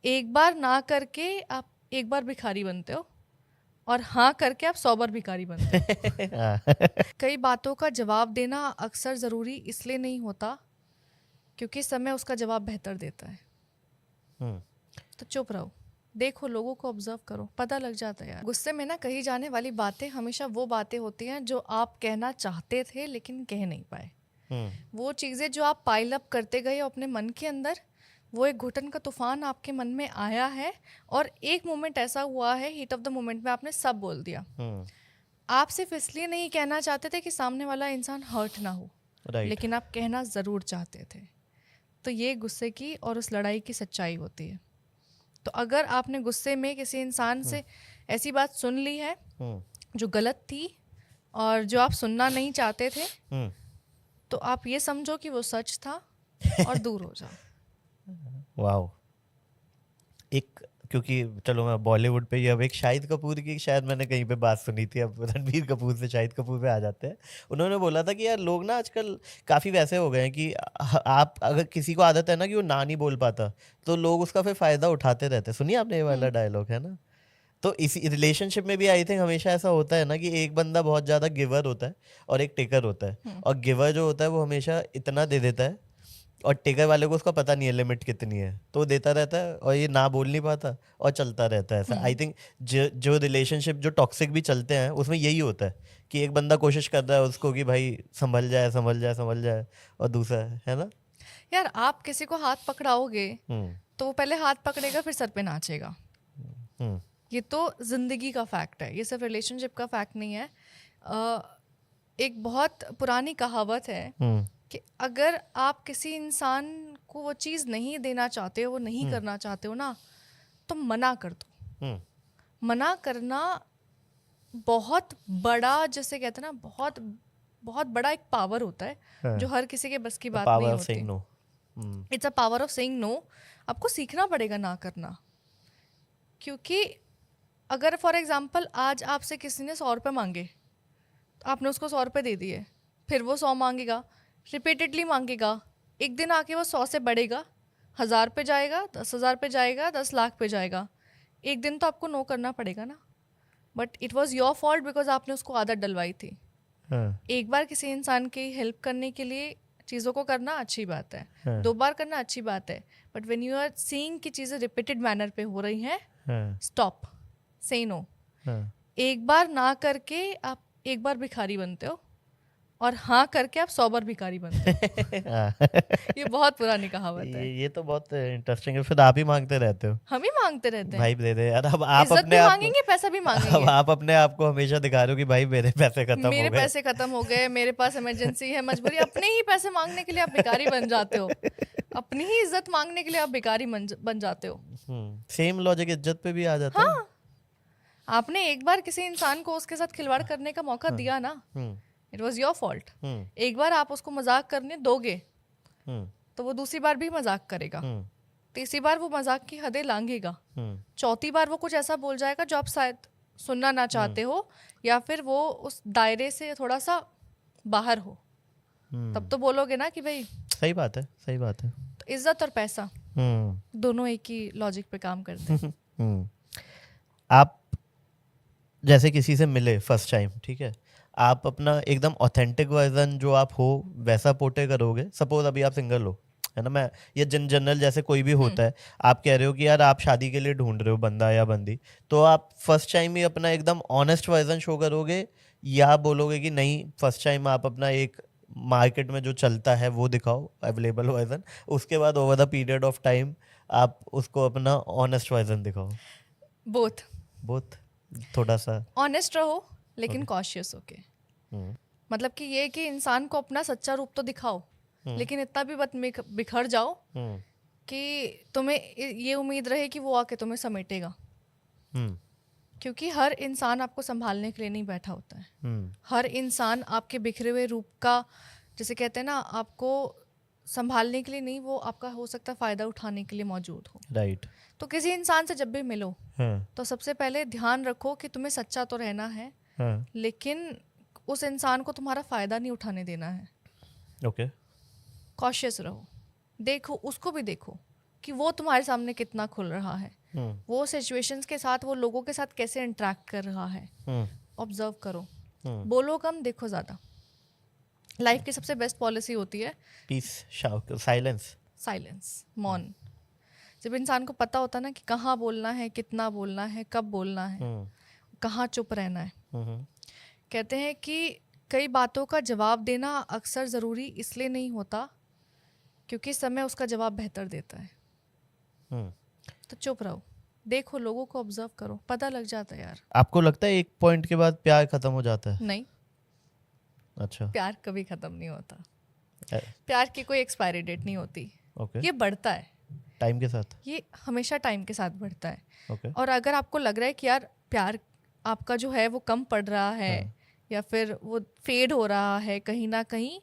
एक बार ना करके आप एक बार भिखारी बनते हो और हाँ करके आप 100 बार भिखारी बनते हो। हाँ। कई बातों का जवाब देना अक्सर ज़रूरी इसलिए नहीं होता क्योंकि समय उसका जवाब बेहतर देता है। हम्म, तो चुप रहो, देखो, लोगों को ऑब्जर्व करो, पता लग जाता है यार। गुस्से में ना कही जाने वाली बातें हमेशा वो बातें होती हैं जो आप कहना चाहते थे लेकिन कह नहीं पाए। हम्म, वो चीज़ें जो आप पाइल अप करते गए अपने मन के अंदर, वो एक घुटन का तूफान आपके मन में आया है और एक मोमेंट ऐसा हुआ है, हीट ऑफ द मोमेंट में आपने सब बोल दिया। हम्म। आप सिर्फ इसलिए नहीं कहना चाहते थे कि सामने वाला इंसान हर्ट ना हो, राइट। लेकिन आप कहना ज़रूर चाहते थे। तो ये गुस्से की और उस लड़ाई की सच्चाई होती है। तो अगर आपने गुस्से में किसी इंसान हम्म, से ऐसी बात सुन ली है हम्म, जो गलत थी और जो आप सुनना नहीं चाहते थे, हम्म। तो आप ये समझो कि वो सच था और दूर हो जाओ। वाओ। एक, क्योंकि चलो मैं बॉलीवुड पे ही, अब एक शाहिद कपूर की शायद मैंने कहीं पे बात सुनी थी, अब रणबीर कपूर से शाहिद कपूर पे आ जाते हैं। उन्होंने बोला था कि यार लोग ना आजकल काफ़ी वैसे हो गए हैं कि आप अगर किसी को आदत है ना कि वो ना नहीं बोल पाता, तो लोग उसका फिर फ़ायदा उठाते रहते हैं। सुनिए आपने ये वाला हम्म। डायलॉग, है ना? तो इसी रिलेशनशिप में भी आई थिंक हमेशा ऐसा होता है ना कि एक बंदा बहुत ज़्यादा गिवर होता है और एक टेकर होता है, हम्म। और गिवर जो होता है वो हमेशा इतना दे देता है, और टेकर वाले को उसका पता नहीं है लिमिट कितनी है, तो वो देता रहता है और ये ना बोल नहीं पाता और चलता रहता है ऐसा। आई हम्म। थिंक जो रिलेशनशिप जो टॉक्सिक भी चलते हैं उसमें यही होता है कि एक बंदा कोशिश कर रहा है उसको कि भाई संभल जाए संभल जाए संभल जाए, और दूसरा है ना। यार, आप किसी को हाथ पकड़ाओगे हम्म, तो वो पहले हाथ पकड़ेगा फिर सर पे नाचेगा। हम्म, ये तो जिंदगी का फैक्ट है, ये सिर्फ रिलेशनशिप का फैक्ट नहीं है। अ, एक बहुत पुरानी कहावत है हम्म, कि अगर आप किसी इंसान को वो चीज़ नहीं देना चाहते हो, वो नहीं हम्म, करना चाहते हो ना, तो मना कर दो। हम्म। मना करना बहुत बड़ा, जैसे कहते हैं ना, बहुत बहुत बड़ा एक पावर होता है जो हाँ, हर किसी के बस की द बात नहीं पावर ऑफ होती। Saying no. Hmm, it's a power of saying no. आपको सीखना पड़ेगा ना करना। क्योंकि अगर फॉर एग्जाम्पल आज आपसे किसी ने 100 रुपये मांगे, तो आपने उसको 100 रुपये दे दिए, फिर वो 100 मांगेगा, रिपीटेडली मांगेगा, एक दिन आके वो 100 से बढ़ेगा, 1000 पे जाएगा, 10,000 पे जाएगा, 10 लाख पे जाएगा। एक दिन तो आपको नो करना पड़ेगा ना। But it was your fault because आपने उसको आदत डलवाई थी। हाँ, एक बार किसी इंसान की हेल्प करने के लिए चीज़ों को करना अच्छी बात है, हाँ, 2 बार करना अच्छी बात है, but when you are seeing कि चीज़ें रिपीटेड मैनर पे हो रही हैं, हाँ, स्टॉप, से नो। हाँ। एक बार ना करके आप एक बार भिखारी बनते हो और हाँ करके आप 100 बार भिखारी बनते हो। हाँ। ये बहुत पुरानी कहावत है। ये तो बहुत इंटरेस्टिंग है, फिर आप ही मांगते रहते हो हम ही मांगते रहते हैं। भाई दे दे यार। अब आप इज्जत अपने भी आप, मांगेंगे, पैसा भी अब मांगेंगे। आप अपने आप को हमेशा दिखा रहे हो कि भाई मेरे पैसे खत्म हो मेरे गए। पैसे खत्म हो गए, मेरे पास इमरजेंसी है, मजबूरी, अपने ही पैसे मांगने के लिए आप भिखारी बन जाते हो। अपनी ही इज्जत मांगने के लिए आप भिखारी बन जाते हो। सेम लॉजिक इज्जत पे भी आ जाता है। हाँ, आपने एक बार किसी इंसान को उसके साथ खिलवाड़ करने का मौका हाँ। दिया ना, हम्म, इट वॉज योर फॉल्ट। हम्म, एक बार आप उसको मजाक करने दोगे हम्म, तो वो दूसरी बार भी मजाक करेगा, हम्म, तीसरी बार वो मजाक की हदें लांघेगा, हम्म, चौथी बार वो कुछ ऐसा बोल जाएगा जो आप शायद सुनना ना हम्म, चाहते हो, या फिर वो उस दायरे से थोड़ा सा बाहर हो। तब हम्म। तो बोलोगे ना कि भाई, सही बात है, सही बात है। तो इज्जत और पैसा हम्म, दोनों एक ही लॉजिक पे काम करते हैं। हम्म। आप जैसे किसी से मिले फर्स्ट टाइम, ठीक है, आप अपना एकदम ऑथेंटिक वर्जन जो आप हो वैसा पोर्ट्रे करोगे। सपोज अभी आप सिंगल हो, है ना, मैं ये जनरल जैसे कोई भी हम्म। होता है, आप कह रहे हो कि यार आप शादी के लिए ढूंढ रहे हो बंदा या बंदी, तो आप फर्स्ट टाइम ही अपना एकदम ऑनेस्ट वर्जन शो करोगे, या बोलोगे कि नहीं फर्स्ट टाइम आप अपना एक मार्केट में जो चलता है वो दिखाओ अवेलेबल वर्जन, उसके बाद over the period of time आप उसको अपना ऑनेस्ट वर्जन दिखाओ। बोथ। बोथ, थोड़ा सा। ऑनेस्ट रहो लेकिन ओके। कॉशियस होके। हम्म, मतलब कि ये कि इंसान को अपना सच्चा रूप तो दिखाओ, हम्म, लेकिन इतना भी मत बिखर जाओ हम्म, कि तुम्हें ये उम्मीद रहे कि वो आके तुम्हें समेटेगा। हम्म, क्योंकि हर इंसान आपको संभालने के लिए नहीं बैठा होता है। हम्म। हर इंसान आपके बिखरे हुए रूप का, जैसे कहते हैं ना, आपको संभालने के लिए नहीं, वो आपका हो सकता है फ़ायदा उठाने के लिए मौजूद हो। राइट। तो किसी इंसान से जब भी मिलो हाँ, तो सबसे पहले ध्यान रखो कि तुम्हें सच्चा तो रहना है, हाँ। लेकिन उस इंसान को तुम्हारा फ़ायदा नहीं उठाने देना है। ओके। कॉशियस रहो, देखो, उसको भी देखो, कि वो तुम्हारे सामने कितना खुल रहा है, वो सिचुएशंस के साथ, वो लोगों के साथ कैसे इंटरेक्ट कर रहा है, ऑब्जर्व करो। बोलो कम, देखो ज़्यादा। लाइफ की सबसे बेस्ट पॉलिसी होती है पीस, साइलेंस, मौन। जब इंसान को पता होता ना कि कहाँ बोलना है, कितना बोलना है, कब बोलना है, कहाँ चुप रहना है। कहते हैं कि कई बातों का जवाब देना अक्सर ज़रूरी इसलिए नहीं होता क्योंकि समय उसका जवाब बेहतर देता है। तो चुप रहो, देखो, लोगों को ऑब्जर्व करो, पता लग जाता है यार। आपको लगता है एक पॉइंट के बाद प्यार खत्म हो जाता है? नहीं, अच्छा, प्यार कभी खत्म नहीं होता। अ- प्यार की कोई एक्सपायरी डेट नहीं होती। ओके, ये बढ़ता है टाइम के साथ। ये हमेशा टाइम के साथ बढ़ता है। ओके, और अगर आपको लग रहा है कि यार प्यार आपका जो है वो कम पड़ रहा है या फिर वो फेड हो रहा है कहीं ना कहीं,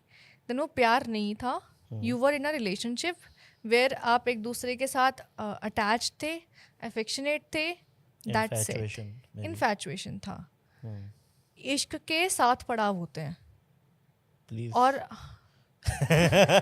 देन वो प्यार नहीं था। You were in a relationship where आप एक दूसरे के साथ अटैच थे, अफेक्शनेट थे, that's it. Infatuation, maybe. Infatuation था। हम्म, इश्क के 7 पड़ाव होते हैं please. और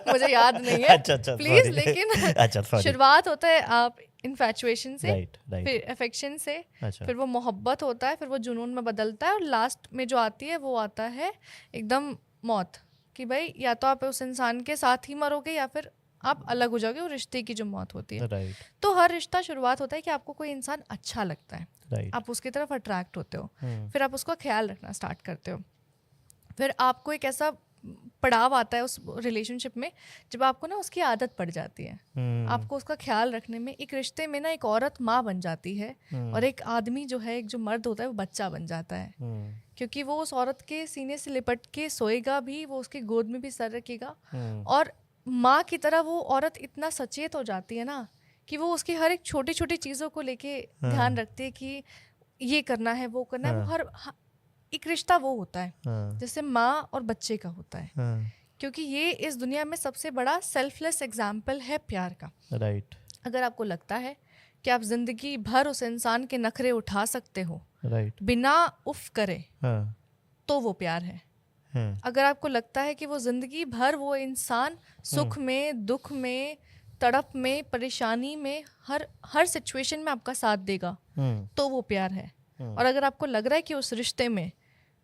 मुझे याद नहीं है अच्छा, प्लीज, sorry. लेकिन अच्छा, sorry. शुरुआत होता है आप इन्फैचुएशन से, Right, right. फिर अफेक्शन से, अच्छा, फिर वो मोहब्बत होता है, फिर वो जुनून में बदलता है, और लास्ट में जो आती है वो आता है एकदम मौत, कि भाई या तो आप उस इंसान के साथ ही मरोगे या फिर आप अलग हो जाओगे। वो रिश्ते की जो मौत होती है। right, तो हर रिश्ता शुरुआत होता है कि आपको कोई इंसान अच्छा लगता है, right. आप उसकी तरफ अट्रैक्ट होते हो, हम्म, फिर आप उसका ख्याल रखना स्टार्ट करते हो। फिर आपको एक ऐसा पड़ाव आता है उस रिलेशनशिप में जब आपको ना उसकी आदत पड़ जाती है, आपको उसका ख्याल रखने में। एक रिश्ते में ना एक औरत माँ बन जाती है और एक आदमी जो है, एक जो मर्द होता है, वो बच्चा बन जाता है, क्योंकि वो उस औरत के सीने से लिपट के सोएगा भी, वो उसकी गोद में भी सर रखेगा। और माँ की तरह वो औरत इतना सचेत हो जाती है ना कि वो उसकी हर एक छोटी छोटी चीज़ों को लेके ध्यान रखती है कि ये करना है, वो करना है। वो हर एक रिश्ता वो होता है जैसे माँ और बच्चे का होता है, क्योंकि ये इस दुनिया में सबसे बड़ा सेल्फलेस एग्जाम्पल है प्यार का। राइट, अगर आपको लगता है कि आप जिंदगी भर उस इंसान के नखरे उठा सकते हो राइट, बिना उफ करे, तो वो प्यार है। अगर आपको लगता है कि वो जिंदगी भर वो इंसान सुख में, दुख में, तड़प में, परेशानी में, हर सिचुएशन में आपका साथ देगा, तो वो प्यार है। और अगर आपको लग रहा है कि उस रिश्ते में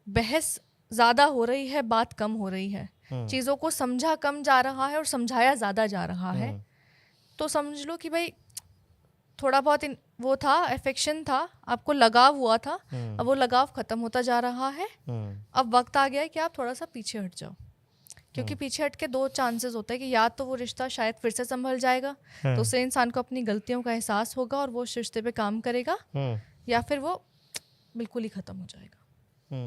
बहस ज़्यादा हो रही है, बात कम हो रही है, चीज़ों को समझा कम जा रहा है और समझाया ज़्यादा जा रहा है, तो समझ लो कि भाई थोड़ा बहुत वो था, अफेक्शन था, आपको लगाव हुआ था, अब वो लगाव खत्म होता जा रहा है। अब वक्त आ गया है कि आप थोड़ा सा पीछे हट जाओ, क्योंकि पीछे हट के 2 चांसेस होते हैं कि या तो वो रिश्ता शायद फिर से संभल जाएगा, तो उससे इंसान को अपनी गलतियों का एहसास होगा और वो उस रिश्ते पे काम करेगा, या फिर वो बिल्कुल ही खत्म हो जाएगा।